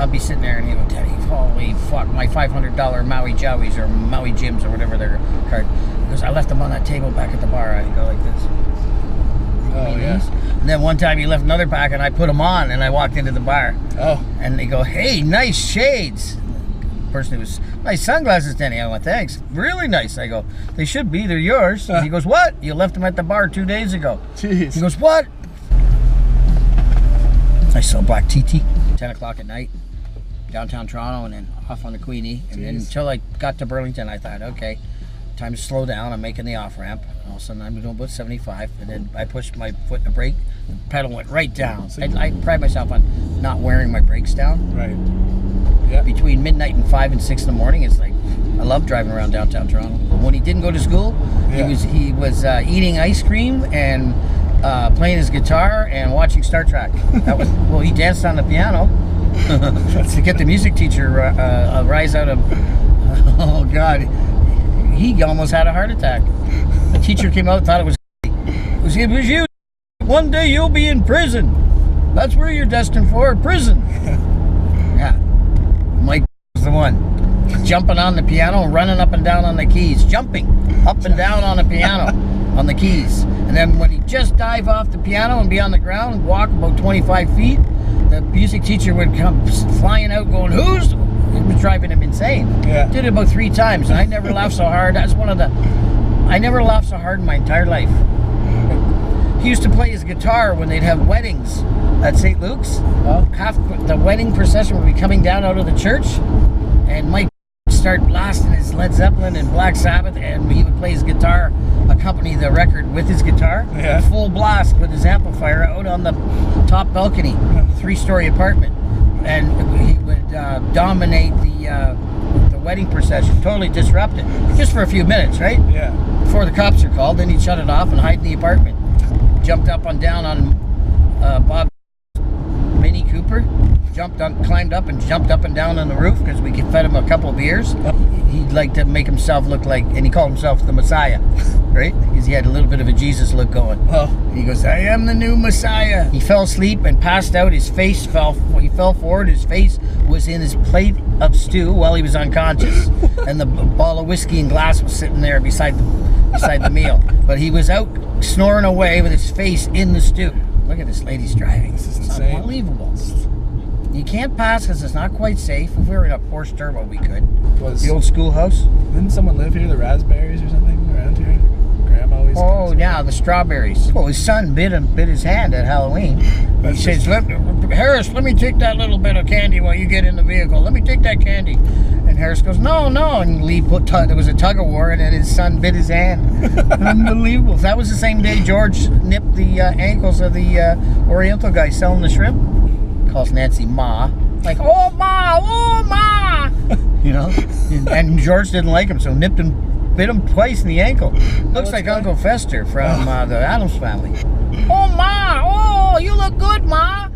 I'll be sitting there and he'll go, Denny, holy fuck, my $500 Maui Jauis or Maui Gyms or whatever their card. He goes, I left them on that table back at the bar. I go like this. Oh, yeah. And then one time he left another pack and I put them on and I walked into the bar. Oh. And they go, hey, nice shades. The person who was, nice sunglasses, Denny. I went, thanks. Really nice. I go, they should be. They're yours. He goes, what? You left them at the bar 2 days ago. Jeez. He goes, what? I saw Black TT, 10 o'clock at night, downtown Toronto, and then off on the Queenie. And then until I got to Burlington, I thought, okay, time to slow down. I'm making the off-ramp. All of a sudden, I'm doing about 75. And then I pushed my foot in the brake. The pedal went right down. I pride myself on not wearing my brakes down. Right. Yeah. Between midnight and 5 and 6 in the morning, it's like, I love driving around downtown Toronto. When he didn't go to school, he was eating ice cream and playing his guitar and watching Star Trek. That was he danced on the piano to get the music teacher a rise out of. Oh God, he almost had a heart attack. The teacher came out and thought it was you. One day you'll be in prison. That's where you're destined for, prison. Yeah, Mike was the one. Jumping on the piano and running up and down on the keys. Jumping up and down on the piano on the keys. And then when he'd just dive off the piano and be on the ground and walk about 25 feet, the music teacher would come flying out going, who's? It was driving him insane. Yeah. Did it about 3 times and I never laughed so hard. That's I never laughed so hard in my entire life. He used to play his guitar when they'd have weddings at St. Luke's. Half the wedding procession would be coming down out of the church and Mike start blasting his Led Zeppelin and Black Sabbath, and he would play his guitar, accompany the record with his guitar, full blast with his amplifier out on the top balcony, 3-story apartment, and he would dominate the wedding procession, totally disrupt it, just for a few minutes, right? Yeah. Before the cops are called, then he'd shut it off and hide in the apartment. Jumped up and down on Bob Mini Cooper. Climbed up and jumped up and down on the roof because we fed him a couple of beers. He'd like to make himself look like, and he called himself the Messiah, right? Because he had a little bit of a Jesus look going. And he goes, I am the new Messiah. He fell asleep and passed out. He fell forward. His face was in his plate of stew while he was unconscious. And the bottle of whiskey and glass was sitting there beside the meal. But he was out snoring away with his face in the stew. Look at this lady's driving. This is insane. Unbelievable. You can't pass because it's not quite safe. If we were in a Porsche Turbo, we could. The old schoolhouse. Didn't someone live here? The raspberries or something around here? Grandma always. Oh, yeah, the strawberries. Well, his son bit his hand at Halloween. He says, Harris, let me take that little bit of candy while you get in the vehicle. Let me take that candy. And Harris goes, no. And Lee there was a tug of war, and then his son bit his hand. Unbelievable. That was the same day George nipped the ankles of the Oriental guy selling the shrimp. Calls Nancy Ma, like, oh Ma, you know, and George didn't like him, so bit him twice in the ankle. Looks like Uncle Fester from the Addams Family. Oh Ma, you look good, Ma.